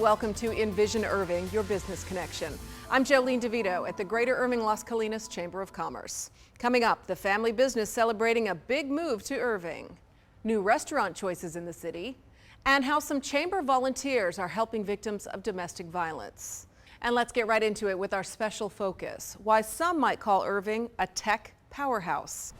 welcome to InVision Irving, your business connection. I'm Jolene DeVito at the Greater Irving Las Colinas Chamber of Commerce. Coming up, the family business celebrating a big move to Irving, new restaurant choices in the city, and how some chamber volunteers are helping victims of domestic violence. And let's get right into it with our special focus, why some might call Irving a tech powerhouse.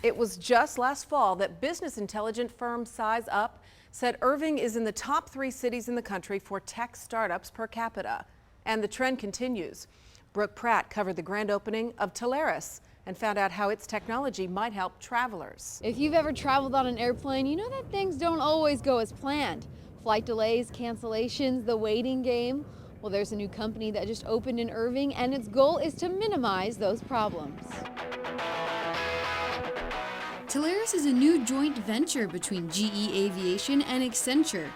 It was just last fall that business intelligence firm Size Up said Irving is in the top 3 cities in the country for tech startups per capita. And the trend continues. Brooke Pratt covered the grand opening of Teleris and found out how its technology might help travelers. If you've ever traveled on an airplane, you know that things don't always go as planned. Flight delays, cancellations, the waiting game. Well, there's a new company that just opened in Irving, and its goal is to minimize those problems. Teleris is a new joint venture between GE Aviation and Accenture.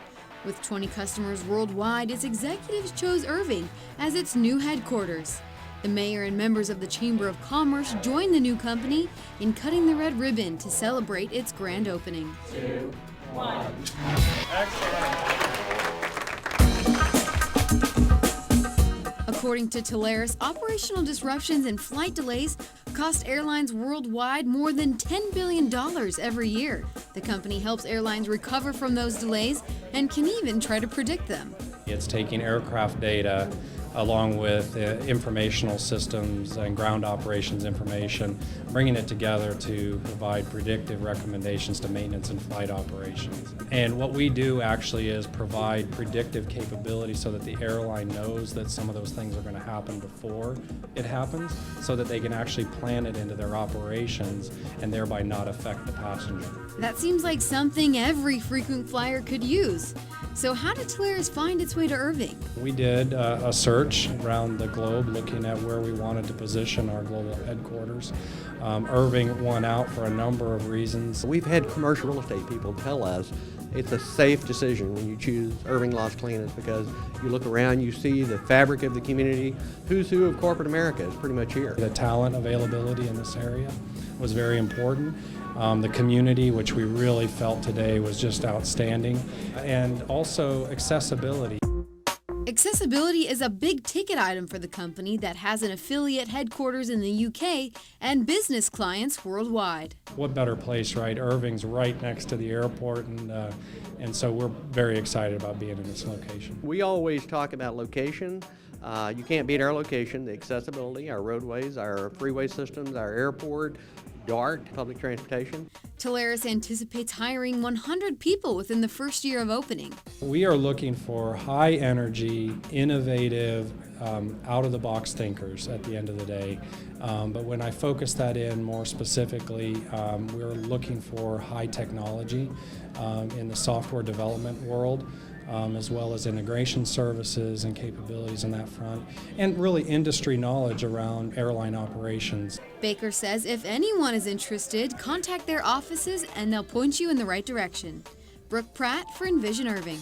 With 20 customers worldwide, its executives chose Irving as its new headquarters. The mayor and members of the Chamber of Commerce joined the new company in cutting the red ribbon to celebrate its grand opening. 2, 1. Excellent. According to Teleris, operational disruptions and flight delays cost airlines worldwide more than $10 billion every year. The company helps airlines recover from those delays and can even try to predict them. It's taking aircraft data along with informational systems and ground operations information, bringing it together to provide predictive recommendations to maintenance and flight operations. And what we do actually is provide predictive capability so that the airline knows that some of those things are going to happen before it happens, so that they can actually plan it into their operations and thereby not affect the passenger. That seems like something every frequent flyer could use. So how did Teleris find its way to Irving? We did a search around the globe looking at where we wanted to position our global headquarters. Irving won out for a number of reasons. We've had commercial real estate people tell us it's a safe decision when you choose Irving Las Colinas, because you look around, you see the fabric of the community. Who's who of corporate America is pretty much here. The talent availability in this area was very important. The community, which we really felt today, was just outstanding, and also accessibility. Accessibility is a big ticket item for the company that has an affiliate headquarters in the UK and business clients worldwide. What better place, right? Irving's right next to the airport, and so we're very excited about being in this location. We always talk about location. You can't beat our location, the accessibility, our roadways, our freeway systems, our airport, DART, public transportation. Teleris anticipates hiring 100 people within the first year of opening. We are looking for high energy, innovative, out-of-the-box thinkers at the end of the day. But when I focus that in more specifically, we're looking for high technology in the software development world, as well as integration services and capabilities in that front, and really industry knowledge around airline operations. Baker says if anyone is interested, contact their offices and they'll point you in the right direction. Brooke Pratt for InVision Irving.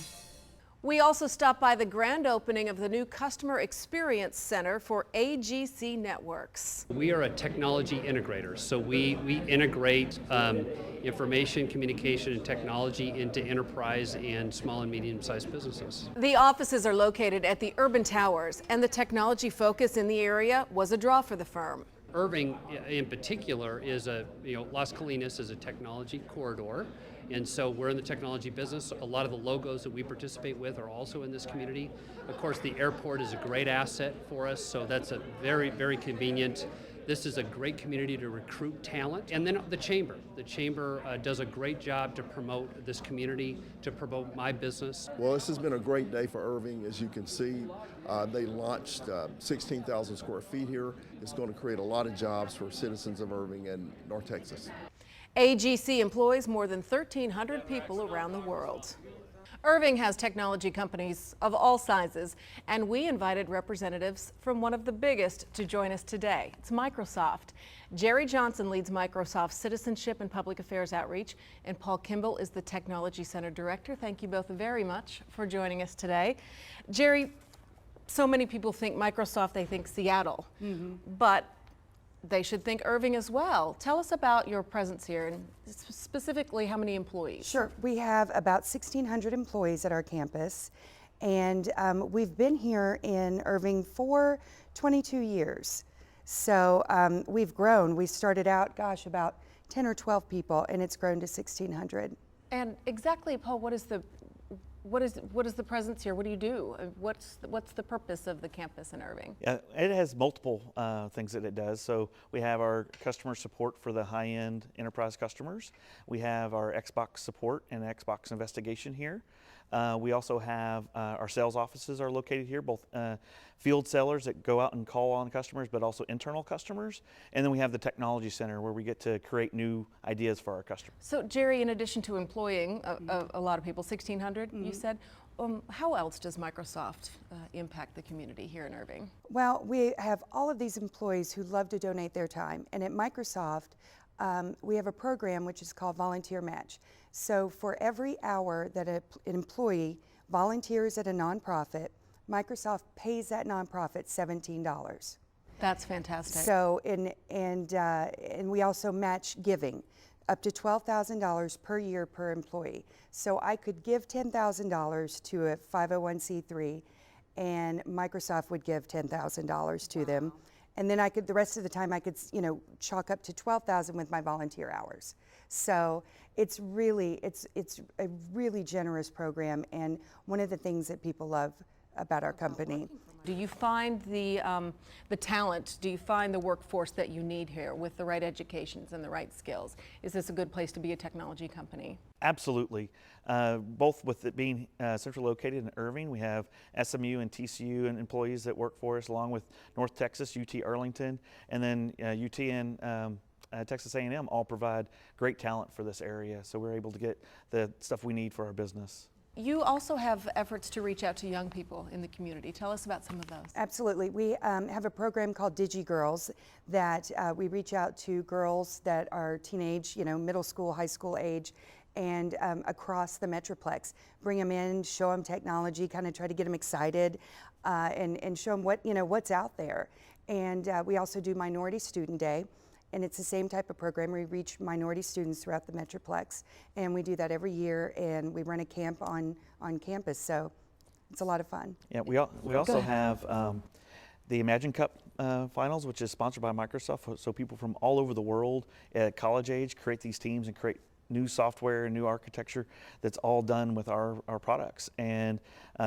We also stopped by the grand opening of the new Customer Experience Center for AGC Networks. We are a technology integrator, so we integrate information, communication, and technology into enterprise and small and medium-sized businesses. The offices are located at the Urban Towers, and the technology focus in the area was a draw for the firm. Irving, in particular, is Las Colinas is a technology corridor. And so we're in the technology business. A lot of the logos that we participate with are also in this community. Of course, the airport is a great asset for us, so that's a very, very convenient. This is a great community to recruit talent. And then the chamber. The chamber does a great job to promote this community, to promote my business. Well, this has been a great day for Irving. As you can see, they launched 16,000 square feet here. It's going to create a lot of jobs for citizens of Irving and North Texas. AGC employs more than 1,300 people around the world. Irving has technology companies of all sizes, and we invited representatives from one of the biggest to join us today. It's Microsoft. Jerry Johnson leads Microsoft's Citizenship and Public Affairs Outreach, and Paul Kimball is the Technology Center Director. Thank you both very much for joining us today. Jerry, so many people think Microsoft, they think Seattle, but they should think Irving as well. Tell us about your presence here and specifically how many employees. Sure. We have about 1,600 employees at our campus, and we've been here in Irving for 22 years. So we've grown. We started out, gosh, about 10 or 12 people, and it's grown to 1,600. And exactly, Paul, what is the presence here? What do you do? What's the purpose of the campus in Irving? Yeah, it has multiple things that it does. So we have our customer support for the high-end enterprise customers. We have our Xbox support and Xbox investigation here. We also have our sales offices are located here, both field sellers that go out and call on customers, but also internal customers. And then we have the technology center where we get to create new ideas for our customers. So Jerry, in addition to employing a lot of people, 1,600 you said, how else does Microsoft impact the community here in Irving? Well, we have all of these employees who love to donate their time, and at Microsoft, we have a program which is called Volunteer Match. So for every hour that an employee volunteers at a nonprofit, Microsoft pays that nonprofit $17. That's fantastic. So and we also match giving up to $12,000 per year per employee. So I could give $10,000 to a 501c3, and Microsoft would give $10,000 to them. And then the rest of the time I could, chalk up to $12,000 with my volunteer hours. So it's a really generous program, and one of the things that people love about our company. Do you find the talent, do you find the workforce that you need here with the right educations and the right skills? Is this a good place to be a technology company? Absolutely. Both with it being centrally located in Irving, we have SMU and TCU and employees that work for us, along with North Texas, UT Arlington, and then UT and Texas A&M all provide great talent for this area. So we're able to get the stuff we need for our business. You also have efforts to reach out to young people in the community. Tell us about some of those. Absolutely. We have a program called DigiGirls that we reach out to girls that are teenage, middle school, high school age, and across the Metroplex. Bring them in, show them technology, kind of try to get them excited, and show them what's out there. And we also do Minority Student Day. And it's the same type of program. We reach minority students throughout the Metroplex, and we do that every year, and we run a camp on campus, so it's a lot of fun. Yeah, we also have the Imagine Cup finals, which is sponsored by Microsoft, so people from all over the world at college age create these teams and create new software and new architecture that's all done with our products. And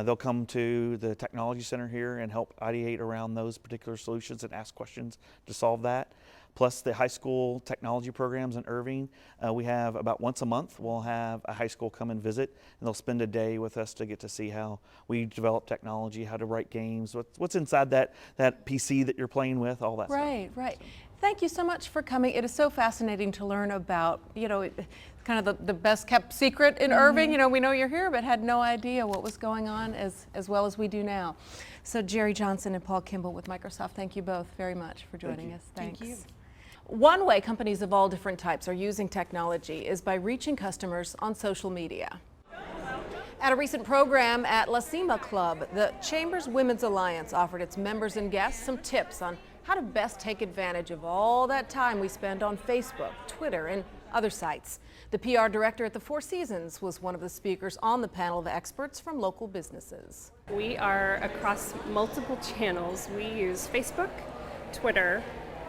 they'll come to the technology center here and help ideate around those particular solutions and ask questions to solve that. Plus the high school technology programs in Irving, we have about once a month, we'll have a high school come and visit, and they'll spend a day with us to get to see how we develop technology, how to write games, what's inside that PC that you're playing with, all that stuff. Right. Thank you so much for coming. It is so fascinating to learn about, kind of the best kept secret in Irving. We know you're here, but had no idea what was going on as well as we do now. So Jerry Johnson and Paul Kimball with Microsoft, thank you both very much for joining us. Thanks. Thank you. One way companies of all different types are using technology is by reaching customers on social media. At a recent program at La Cima Club, the Chamber's Women's Alliance offered its members and guests some tips on how to best take advantage of all that time we spend on Facebook, Twitter, and other sites. The PR director at the Four Seasons was one of the speakers on the panel of experts from local businesses. We are across multiple channels. We use Facebook, Twitter,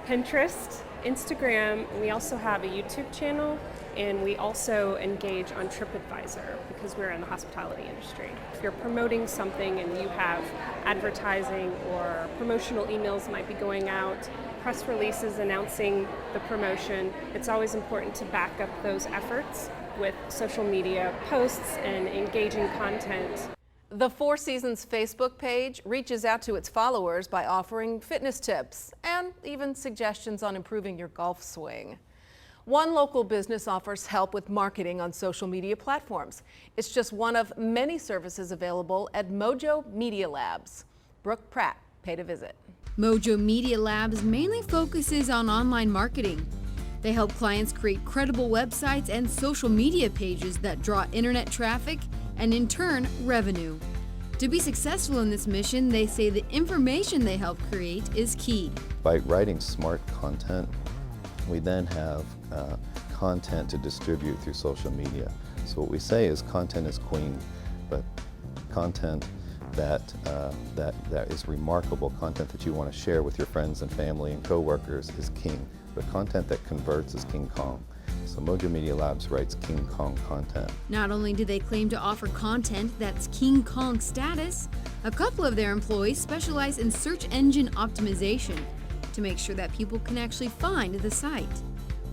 Pinterest, Instagram. We also have a YouTube channel, and we also engage on TripAdvisor because we're in the hospitality industry. If you're promoting something and you have advertising or promotional emails might be going out, press releases announcing the promotion, it's always important to back up those efforts with social media posts and engaging content. The Four Seasons Facebook page reaches out to its followers by offering fitness tips and even suggestions on improving your golf swing. One local business offers help with marketing on social media platforms. It's just one of many services available at Mojo Media Labs. Brooke Pratt paid a visit. Mojo Media Labs mainly focuses on online marketing. They help clients create credible websites and social media pages that draw internet traffic and in turn, revenue. To be successful in this mission, they say the information they help create is key. By writing smart content, we then have content to distribute through social media. So what we say is content is queen, but content that is remarkable, content that you want to share with your friends and family and coworkers is king, but content that converts is King Kong. So Mojo Media Labs writes King Kong content. Not only do they claim to offer content that's King Kong status, a couple of their employees specialize in search engine optimization to make sure that people can actually find the site.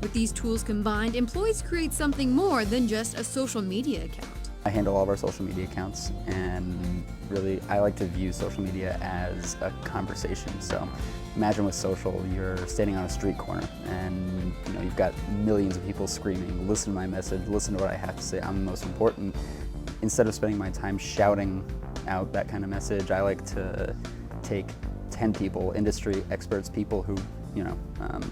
With these tools combined, employees create something more than just a social media account. I handle all of our social media accounts, and really I like to view social media as a conversation. So imagine with social, you're standing on a street corner and you've got millions of people screaming, listen to my message, listen to what I have to say, I'm the most important. Instead of spending my time shouting out that kind of message, I like to take 10 people, industry experts, people who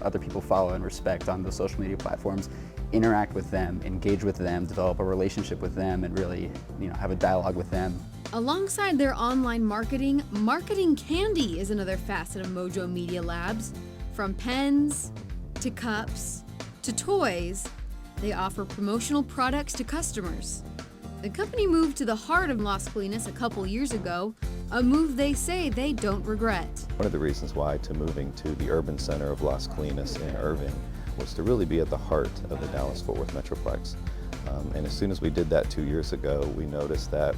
other people follow and respect on those social media platforms, interact with them, engage with them, develop a relationship with them, and really have a dialogue with them. Alongside their online marketing, marketing candy is another facet of Mojo Media Labs. From pens to cups to toys, they offer promotional products to customers. The company moved to the heart of Las Colinas a couple years ago, a move they say they don't regret. One of the reasons why to moving to the urban center of Las Colinas in Irving was to really be at the heart of the Dallas-Fort Worth Metroplex. And as soon as we did that 2 years ago, we noticed that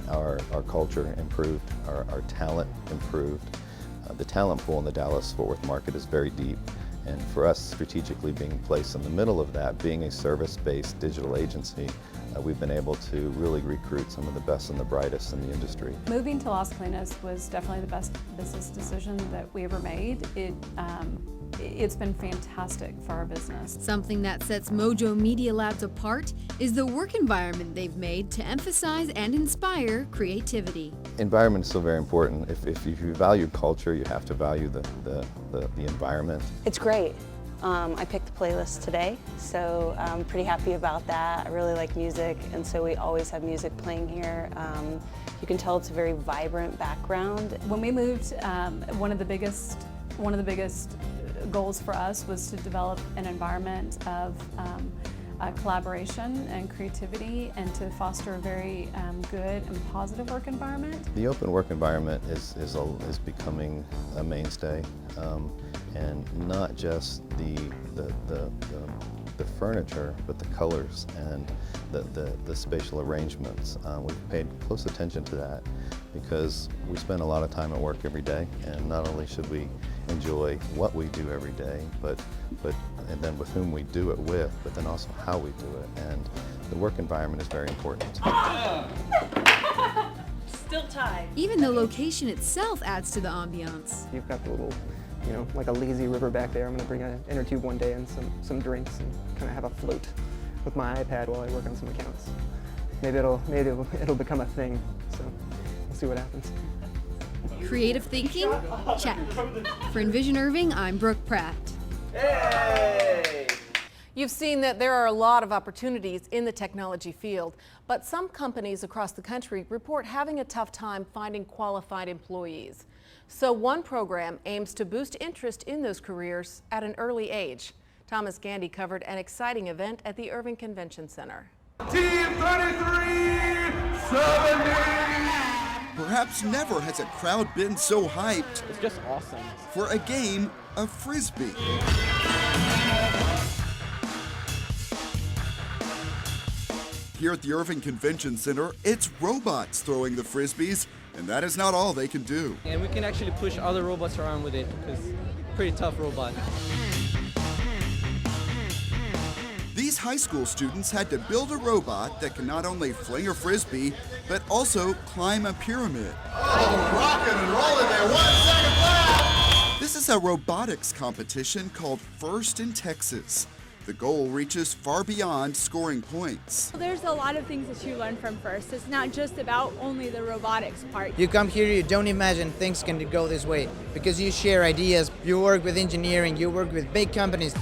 our culture improved, our talent improved. The talent pool in the Dallas-Fort Worth market is very deep. And for us, strategically being placed in the middle of that, being a service-based digital agency, we've been able to really recruit some of the best and the brightest in the industry. Moving to Las Colinas was definitely the best business decision that we ever made. It's been fantastic for our business. Something that sets Mojo Media Labs apart is the work environment they've made to emphasize and inspire creativity. Environment is so very important. If you value culture, you have to value the environment. It's great. I picked the playlist today, so I'm pretty happy about that. I really like music, and so we always have music playing here. You can tell it's a very vibrant background. When we moved, one of the biggest goals for us was to develop an environment of collaboration and creativity, and to foster a very good and positive work environment. The open work environment is becoming a mainstay, and not just the furniture, but the colors and the spatial arrangements. We've paid close attention to that because we spend a lot of time at work every day, and not only should we enjoy what we do every day, and then with whom we do it with, but then also how we do it. And the work environment is very important. Still tied. Even the location itself adds to the ambiance. You've got the little, like a lazy river back there. I'm going to bring an inner tube one day and some drinks and kind of have a float with my iPad while I work on some accounts. Maybe it'll become a thing. So we'll see what happens. Creative thinking? Check. For InVision Irving, I'm Brooke Pratt. Hey! You've seen that there are a lot of opportunities in the technology field, but some companies across the country report having a tough time finding qualified employees. So one program aims to boost interest in those careers at an early age. Thomas Gandy covered an exciting event at the Irving Convention Center. Team 33-70! Perhaps never has a crowd been so hyped. It's just awesome. For a game of Frisbee. Here at the Irving Convention Center, it's robots throwing the Frisbees, and that is not all they can do. And we can actually push other robots around with it, because it's a pretty tough robot. These high school students had to build a robot that can not only fling a Frisbee, but also climb a pyramid. Oh, rocking and rolling there, 1 second left! This is a robotics competition called First in Texas. The goal reaches far beyond scoring points. There's a lot of things that you learn from First. It's not just about only the robotics part. You come here, you don't imagine things can go this way, because you share ideas, you work with engineering, you work with big companies.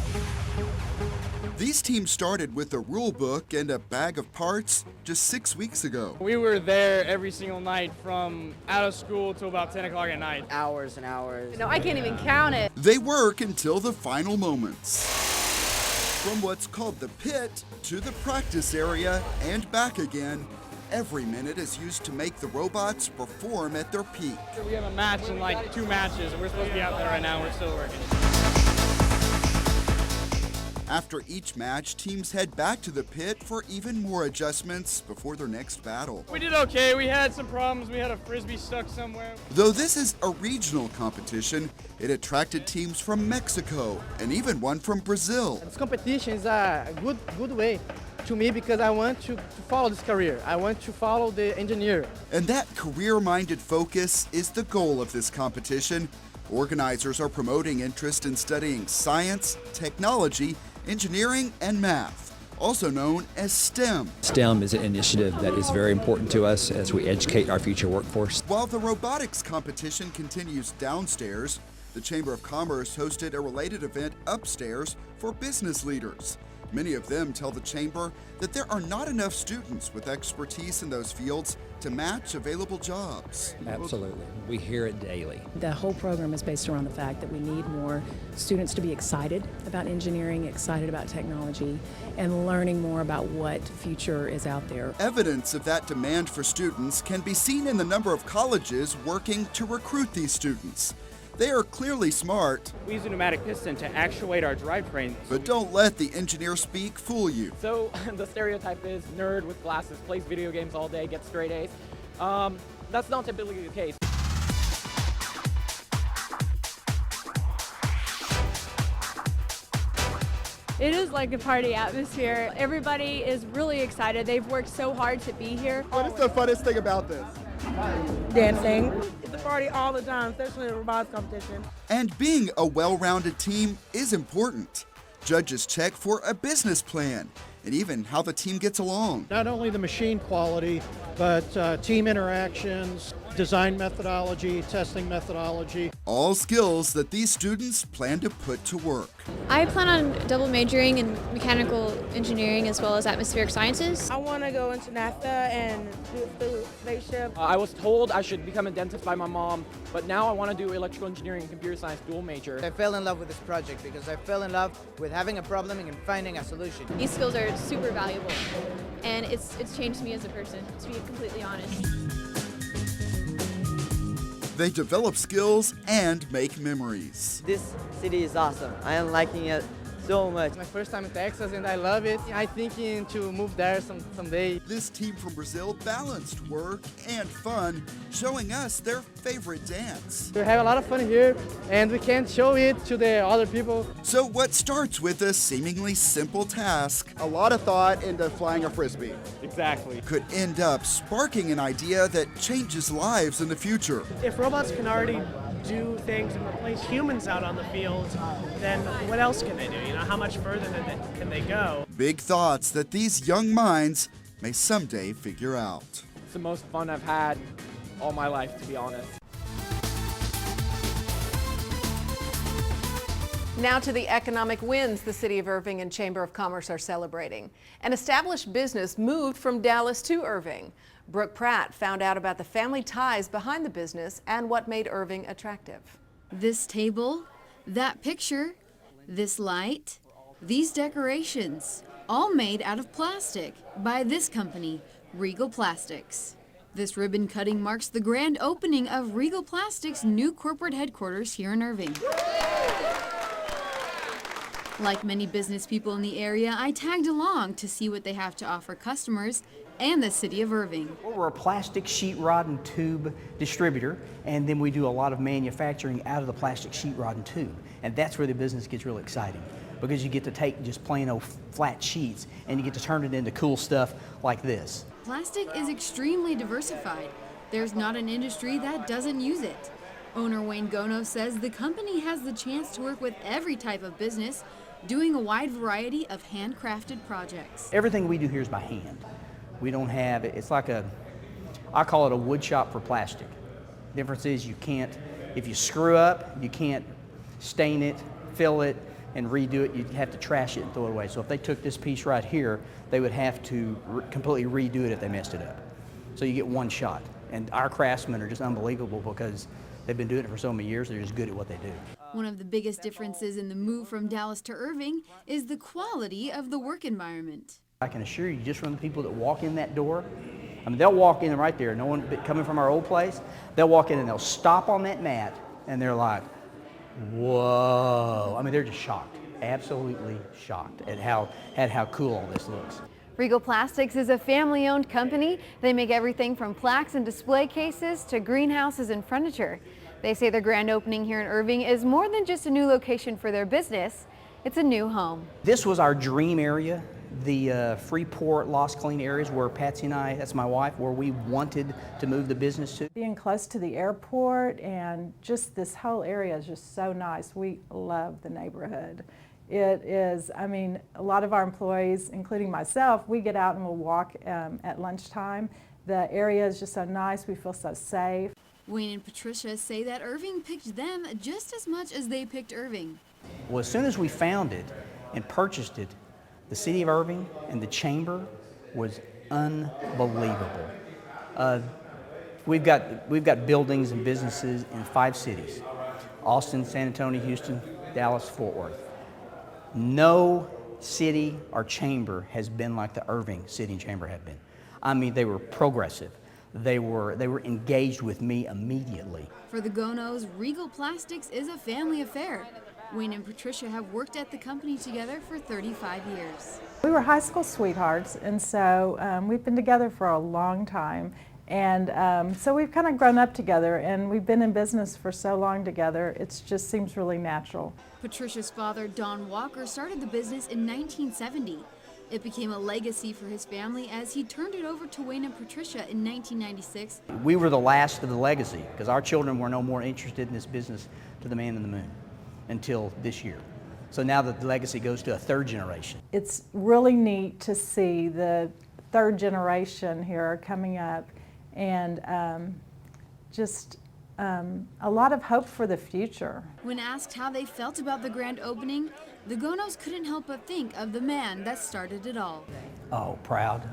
These teams started with a rule book and a bag of parts just 6 weeks ago. We were there every single night from out of school till about 10 o'clock at night. Hours and hours. No, I can't even count it. They work until the final moments. From what's called the pit to the practice area and back again, every minute is used to make the robots perform at their peak. We have a match in like 2 matches, and we're supposed to be out there right now, and we're still working. After each match, teams head back to the pit for even more adjustments before their next battle. We did okay. We had some problems. We had a frisbee stuck somewhere. Though this is a regional competition, it attracted teams from Mexico and even one from Brazil. This competition is a good way to me because I want to follow this career. I want to follow the engineer. And that career-minded focus is the goal of this competition. Organizers are promoting interest in studying science, technology, engineering, and math, also known as STEM. STEM is an initiative that is very important to us as we educate our future workforce. While the robotics competition continues downstairs, the Chamber of Commerce hosted a related event upstairs for business leaders. Many of them tell the Chamber that there are not enough students with expertise in those fields to match available jobs. Absolutely. We hear it daily. The whole program is based around the fact that we need more students to be excited about engineering, excited about technology, and learning more about what future is out there. Evidence of that demand for students can be seen in the number of colleges working to recruit these students. They are clearly smart. We use a pneumatic piston to actuate our drivetrain. But don't let the engineer speak fool you. So the stereotype is nerd with glasses, plays video games all day, gets straight A's. That's not typically the case. It is like a party atmosphere. Everybody is really excited. They've worked so hard to be here. What is the funnest thing about this? Dancing. It's a party all the time, especially in a robotics competition. And being a well-rounded team is important. Judges check for a business plan and even how the team gets along. Not only the machine quality, but team interactions, design methodology, testing methodology. All skills that these students plan to put to work. I plan on double majoring in mechanical engineering as well as atmospheric sciences. I want to go into NASA and do the spaceship. I was told I should become a dentist by my mom, but now I want to do electrical engineering and computer science dual major. I fell in love with this project because I fell in love with having a problem and finding a solution. These skills are super valuable, and it's changed me as a person, to be completely honest. They develop skills and make memories. This city is awesome. I am liking it so much. My first time in Texas and I love it. I'm thinking to move there someday. This team from Brazil balanced work and fun, showing us their favorite dance. We have a lot of fun here and we can show it to the other people. So what starts with a seemingly simple task, A lot of thought into flying a frisbee. Exactly. could end up sparking an idea that changes lives in the future. If robots can already do things and replace humans out on the field, then what else can they do? You know, how much further can they go? Big thoughts that these young minds may someday figure out. It's the most fun I've had all my life, to be honest. Now to the economic wins the City of Irving and Chamber of Commerce are celebrating. An established business moved from Dallas to Irving. Brooke Pratt found out about the family ties behind the business and what made Irving attractive. This table, that picture, this light, these decorations, all made out of plastic by this company, Regal Plastics. This ribbon cutting marks the grand opening of Regal Plastics' new corporate headquarters here in Irving. Like many business people in the area, I tagged along to see what they have to offer customers and the city of Irving. We're a plastic sheet rod and tube distributor, and then we do a lot of manufacturing out of the plastic sheet rod and tube. And that's where the business gets really exciting, because you get to take just plain old flat sheets and you get to turn it into cool stuff like this. Plastic is extremely diversified. There's not an industry that doesn't use it. Owner Wayne Gono says the company has the chance to work with every type of business, doing a wide variety of handcrafted projects. Everything we do here is by hand. We don't have, it's like I call it a wood shop for plastic. Difference is you can't, if you screw up, you can't stain it, fill it, and redo it, you'd have to trash it and throw it away. So if they took this piece right here, they would have to completely redo it if they messed it up. So you get one shot. And our craftsmen are just unbelievable because they've been doing it for so many years, they're just good at what they do. One of the biggest differences in the move from Dallas to Irving is the quality of the work environment. I can assure you, just from the people that walk in that door, I mean, they'll walk in right there, no one coming from our old place, they'll walk in and they'll stop on that mat and they're like, whoa. I mean, they're just shocked, absolutely shocked at how cool all this looks. Regal Plastics is a family-owned company. They make everything from plaques and display cases to greenhouses and furniture. They say their grand opening here in Irving is more than just a new location for their business. It's a new home. This was our dream area, the Freeport, Las Colinas areas where Patsy and I, that's my wife, where we wanted to move the business to. Being close to the airport and just this whole area is just so nice. We love the neighborhood. It is, I mean, a lot of our employees, including myself, we get out and we'll walk at lunchtime. The area is just so nice. We feel so safe. Wayne and Patricia say that Irving picked them just as much as they picked Irving. Well, as soon as we found it and purchased it, the city of Irving and the chamber was unbelievable. We've got buildings and businesses in 5 cities: Austin, San Antonio, Houston, Dallas, Fort Worth. No city or chamber has been like the Irving City and Chamber have been. I mean, they were progressive. They were engaged with me immediately. For the Gonos, Regal Plastics is a family affair. Wayne and Patricia have worked at the company together for 35 years. We were high school sweethearts, and so we've been together for a long time. And so we've kind of grown up together, and we've been in business for so long together, it just seems really natural. Patricia's father, Don Walker, started the business in 1970. It became a legacy for his family as he turned it over to Wayne and Patricia in 1996. We were the last of the legacy because our children were no more interested in this business to the man in the moon until this year. So now that the legacy goes to a 3rd generation. It's really neat to see the 3rd generation here coming up, and a lot of hope for the future. When asked how they felt about the grand opening, the Gonos couldn't help but think of the man that started it all. Oh, proud.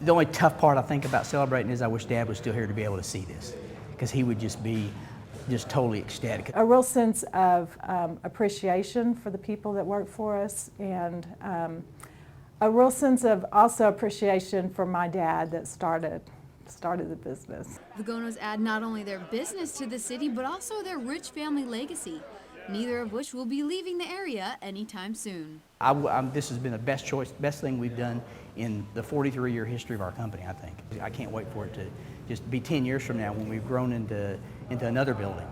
The only tough part I think about celebrating is I wish Dad was still here to be able to see this, because he would just be totally ecstatic. A real sense of appreciation for the people that work for us, and a real sense of also appreciation for my dad that started the business. The Gonos add not only their business to the city, but also their rich family legacy, neither of which will be leaving the area anytime soon. This has been the best choice, best thing we've done in the 43-year history of our company, I think. I can't wait for it to just be 10 years from now when we've grown into another building.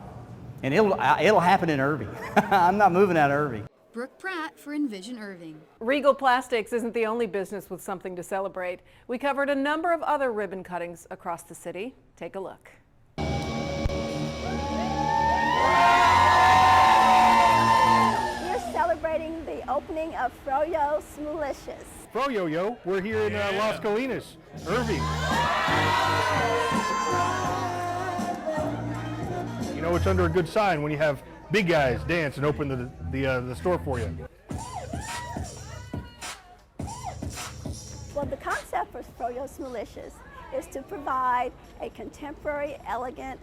And it'll happen in Irving. I'm not moving out of Irving. Brooke Pratt for InVision Irving. Regal Plastics isn't the only business with something to celebrate. We covered a number of other ribbon cuttings across the city. Take a look. We're celebrating the opening of Froyo Smoothlicious. Froyo, we're here in Las Colinas, Irving. You know, it's under a good sign when you have big guys dance and open the store for you. Well, the concept for Froyo Smoothlicious is to provide a contemporary, elegant,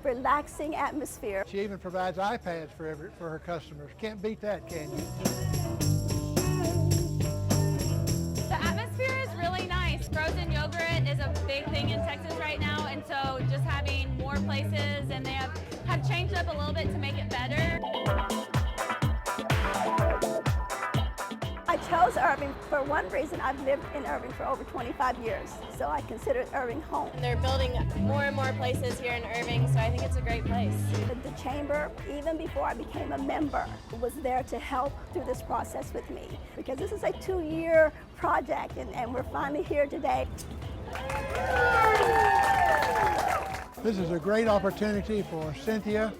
relaxing atmosphere. She even provides iPads for her customers. Can't beat that, can you? The atmosphere is really nice. Frozen yogurt is a big thing in Texas right now, and so just having more places, and they have changed up a little bit to make it better. I chose Irving for one reason. I've lived in Irving for over 25 years, so I consider Irving home. And they're building more and more places here in Irving, so I think it's a great place. The chamber, even before I became a member, was there to help through this process with me, because this is a 2-year project, and we're finally here today. This is a great opportunity for Cynthia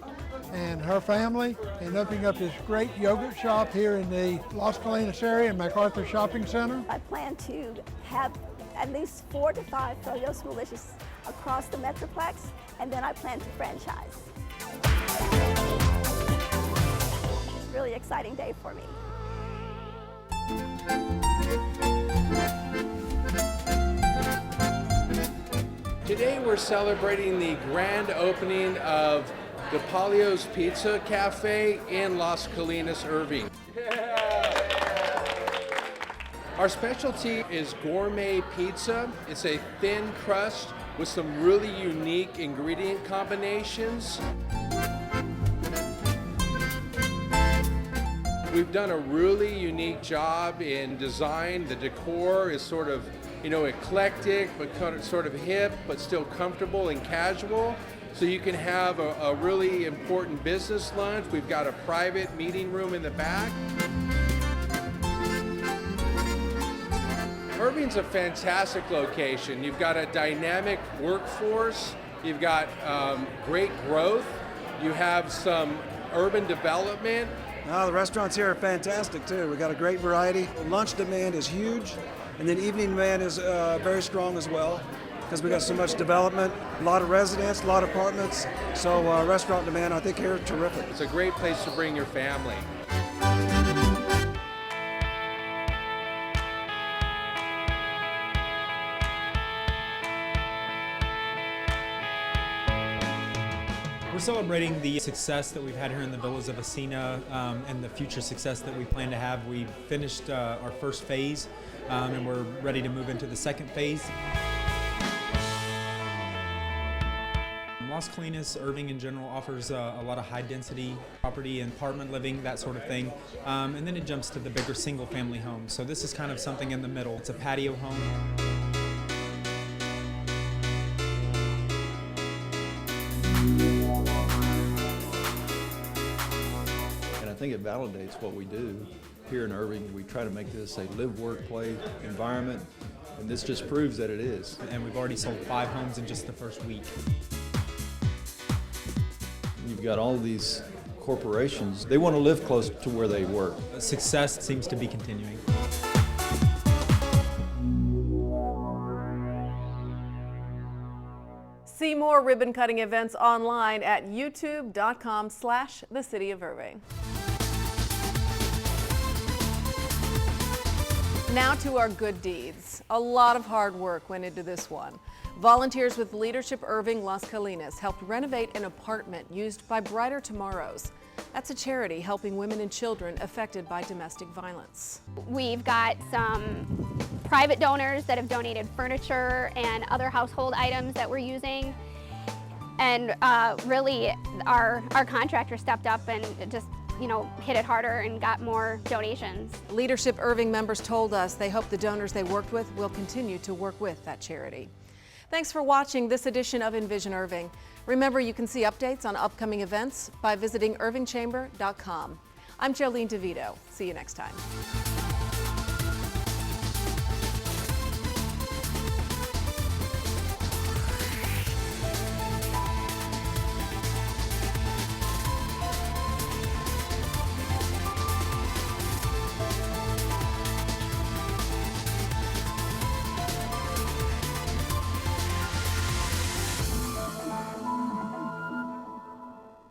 and her family in opening up this great yogurt shop here in the Las Colinas area in MacArthur Shopping Center. I plan to have at least 4 to 5 Froyo Smoothlicious across the Metroplex, and then I plan to franchise. It's really exciting. exciting day for me. Today we're celebrating the grand opening of the Polio's Pizza Cafe in Las Colinas, Irving. Our specialty is gourmet pizza. It's a thin crust with some really unique ingredient combinations. We've done a really unique job in design. The decor is sort of, eclectic, but kind of sort of hip, but still comfortable and casual. So you can have a really important business lunch. We've got a private meeting room in the back. Irving's a fantastic location. You've got a dynamic workforce. You've got great growth. You have some urban development. The restaurants here are fantastic too. We've got a great variety. Lunch demand is huge, and then evening demand is very strong as well, because we got so much development, a lot of residents, a lot of apartments. So restaurant demand, I think, here is terrific. It's a great place to bring your family. We're celebrating the success that we've had here in the Villas of Asina and the future success that we plan to have. We finished our first phase and we're ready to move into the second phase. Las Colinas, Irving in general, offers a lot of high-density property and apartment living, that sort of thing. And then it jumps to the bigger single-family homes. So this is kind of something in the middle. It's a patio home. I think it validates what we do here in Irving. We try to make this a live, work, play environment, and this just proves that it is. And we've already sold 5 homes in just the first week. You've got all of these corporations, they want to live close to where they work. Success seems to be continuing. See more ribbon-cutting events online at youtube.com/The City of Irving. Now to our good deeds. A lot of hard work went into this one. Volunteers with Leadership Irving Las Colinas helped renovate an apartment used by Brighter Tomorrows. That's a charity helping women and children affected by domestic violence. We've got some private donors that have donated furniture and other household items that we're using. And really, our contractor stepped up and just hit it harder and got more donations. Leadership Irving members told us they hope the donors they worked with will continue to work with that charity. Thanks for watching this edition of InVision Irving. Remember, you can see updates on upcoming events by visiting irvingchamber.com. I'm Jolene DeVito. See you next time.